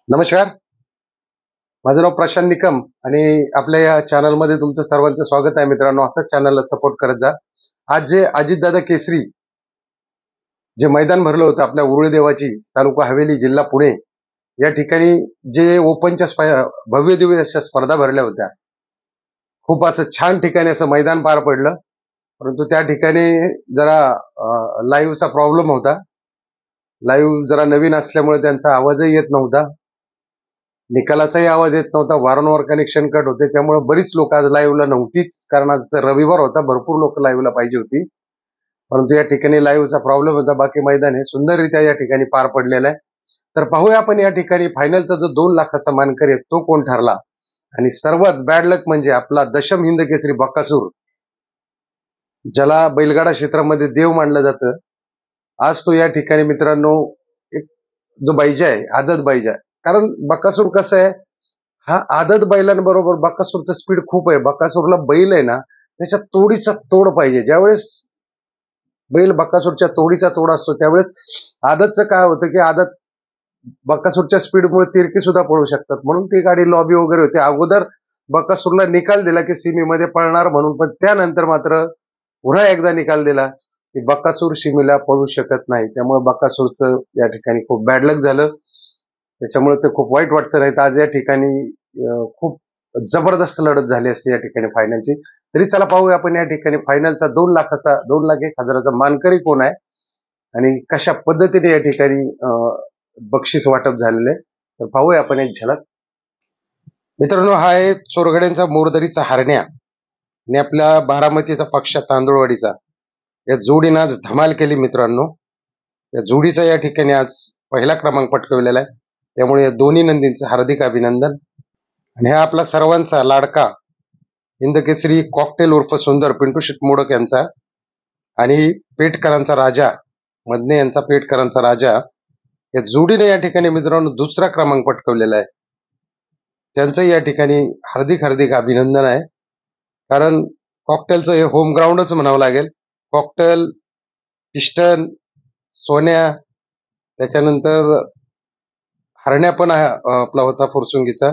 नमस्कार. माझं नाव प्रशांत निकम आणि आपल्या या चॅनलमध्ये तुमचं सर्वांचं स्वागत आहे मित्रांनो. असंच चॅनलला सपोर्ट करत जा. आज जे अजितदादा केसरी जे मैदान भरलं होतं आपल्या उरुळी देवाची, तालुका हवेली, जिल्हा पुणे या ठिकाणी जे ओपनच्या भव्य दिव्य अशा स्पर्धा भरल्या होत्या. खूप असं छान ठिकाणी असं मैदान पार पडलं. परंतु त्या ठिकाणी जरा लाईव्हचा प्रॉब्लेम होता. लाईव्ह जरा नवीन असल्यामुळे त्यांचा आवाजही येत नव्हता, निकालाचाही आवाज येत नव्हता, वारंवार कनेक्शन कट होते. त्यामुळे बरीच लोक आज लाईव्हला नव्हतीच, कारण आज रविवार होता, भरपूर लोक लाईव्हला पाहिजे होती. परंतु या ठिकाणी लाईव्हचा प्रॉब्लेम होता. बाकी मैदान हे सुंदररित्या या ठिकाणी पार पडलेलं आहे. तर पाहूया आपण या ठिकाणी फायनलचा जो 2 लाखाचा मानकरी आहे तो कोण ठरला. आणि सर्वात बॅड लक म्हणजे आपला दशम हिंद केसरी बकासूर, ज्याला बैलगाडा क्षेत्रामध्ये देव मानलं जातं. आज तो या ठिकाणी मित्रांनो एक जो बैजा आहे, आदत बैजा, कारण बकासूर कसं आहे, हा आदत बैलांबरोबर बकासूरचं स्पीड खूप आहे. बकासूरला बैल आहे ना, त्याच्या तोडीचा तोड पाहिजे. ज्यावेळेस बैल बकासूरच्या तोडीचा तोड असतो त्यावेळेस आदतचं काय होतं की आदत बकासूरच्या स्पीडमुळे तिरकी सुद्धा पळू शकतात, म्हणून ती गाडी लॉबी वगैरे होते. अगोदर बकासूरला निकाल दिला की सीमेमध्ये पळणार म्हणून, पण त्यानंतर मात्र पुन्हा एकदा निकाल दिला की बकासूर सीमेला पळू शकत नाही. त्यामुळे बकासूरचं या ठिकाणी खूप बॅड लक झालं. त्याच्यामुळे ते खूप वाईट वाटतं. नाही तर आज या ठिकाणी खूप जबरदस्त लढत झाली असते या ठिकाणी फायनलची. तरी चला पाहूया आपण या ठिकाणी फायनलचा 2,01,000 मानकरी कोण आहे आणि कशा पद्धतीने या ठिकाणी बक्षीस वाटप झालेलं आहे. तर पाहूया आपण एक झलक. मित्रांनो, हा आहे चोरगड्यांचा मोरदरीचा हरण्या आणि आपल्या बारामतीचा पक्षा तांदूळवाडीचा. या जोडीनं आज धमाल केली मित्रांनो. या जोडीचा या ठिकाणी आज पहिला क्रमांक पटकवलेला आहे. त्यामुळे या दोन्ही नंदींचं हार्दिक अभिनंदन. आणि हा आपला सर्वांचा लाडका हिंदकेसरी कॉकटेल उर्फ सुंदर पिंटू शेट मोडक यांचा आणि पेटकरांचा राजा मदने यांचा पेटकरांचा राजा, या जोडीने या ठिकाणी मित्रांनो दुसरा क्रमांक पटकवलेला आहे. त्यांचंही या ठिकाणी हार्दिक हार्दिक अभिनंदन आहे. कारण कॉकटेलचं हे होम ग्राउंडच म्हणावं लागेल. कॉकटेल, पिस्टन, सोन्या, त्याच्यानंतर हरण्या पण आपला होता फुरसुंगीचा.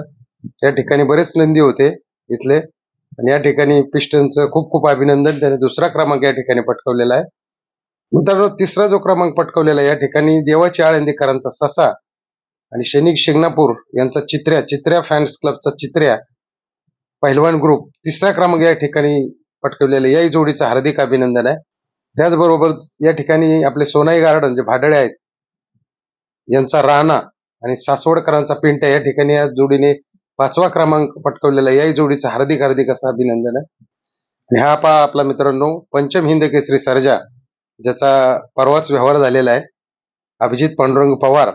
या ठिकाणी बरेच नंदी होते इथले. आणि या ठिकाणी पिस्टनचं खूप खूप अभिनंदन, त्याने दुसरा क्रमांक या ठिकाणी पटकवलेला आहे. मित्रांनो, तिसरा जो क्रमांक पटकवलेला आहे या ठिकाणी देवाची आळंदीकरांचा ससा आणि सैनिक शिंगणापूर यांचा चित्र्या फॅन्स क्लबचा चित्र्या पहिलवान ग्रुप तिसरा क्रमांक या ठिकाणी पटकवलेला. याही जोडीचं हार्दिक अभिनंदन आहे. त्याचबरोबर या ठिकाणी आपले सोनाई गार्डन जे भाडळे आहेत यांचा राणा आणि सासवडकरांचा पिंट्या या ठिकाणी या जोडीने 5वा क्रमांक पटकवलेला. याही जोडीचं हार्दिक हार्दिक असं अभिनंदन आहे. आणि हा पहा आपला मित्रांनो पंचम हिंद केसरी सर्जा, ज्याचा परवाच व्यवहार झालेला आहे, अभिजित पांडुरंग पवार.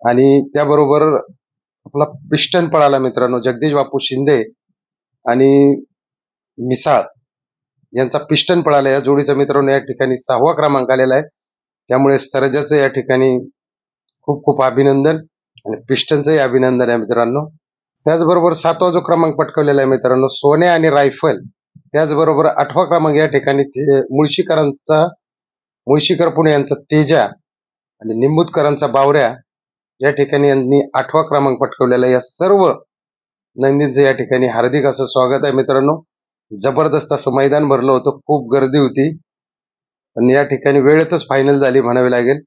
आणि त्याबरोबर आपला पिस्टन पळाला मित्रांनो जगदीश बापू शिंदे आणि मिसाळ यांचा पिस्टन पळाला. या जोडीचा मित्रांनो या ठिकाणी 6वा क्रमांक आलेला आहे. त्यामुळे सर्जाचं या ठिकाणी खूप खूप अभिनंदन आणि पिस्टनचंही अभिनंदन आहे मित्रांनो. त्याचबरोबर 7वा जो क्रमांक पटकवलेला आहे मित्रांनो सोन्या आणि रायफल. त्याचबरोबर 8वा क्रमांक या ठिकाणी मुळशीकर पुणे यांचा तेजा आणि निंबूतकरांचा बावऱ्या या ठिकाणी यांनी 8वा क्रमांक पटकवलेला. या सर्व नंदींचं या ठिकाणी हार्दिक असं स्वागत आहे मित्रांनो. जबरदस्त असं मैदान भरलं होतं, खूप गर्दी होती आणि या ठिकाणी वेळेतच फायनल झाली म्हणावी लागेल.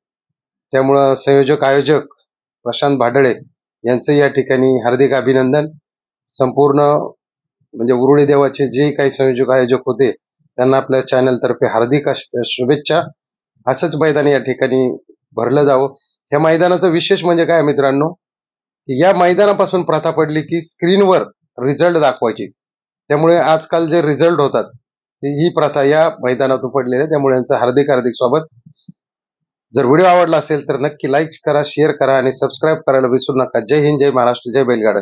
त्यामुळं संयोजक आयोजक प्रशांत भाडळे यांचं या ठिकाणी हार्दिक अभिनंदन. संपूर्ण म्हणजे उरुळी देवाचे जे काही संयोजक आयोजक होते त्यांना आपल्या चॅनलतर्फे हार्दिक शुभेच्छा. असंच मैदान या ठिकाणी भरलं जावं. या मैदानाचं विशेष म्हणजे काय मित्रांनो, की या मैदानापासून प्रथा पडली की स्क्रीनवर रिझल्ट दाखवायची. त्यामुळे आजकाल जे रिझल्ट होतात ही प्रथा या मैदानातून पडलेली आहे. त्यामुळे यांचं हार्दिक हार्दिक स्वागत. जर व्हिडिओ आवडला असेल तर नक्की लाईक करा, शेअर करा आणि सबस्क्राईब करायला विसरू नका. जय हिंद, जय महाराष्ट्र, जय बैलगाडा.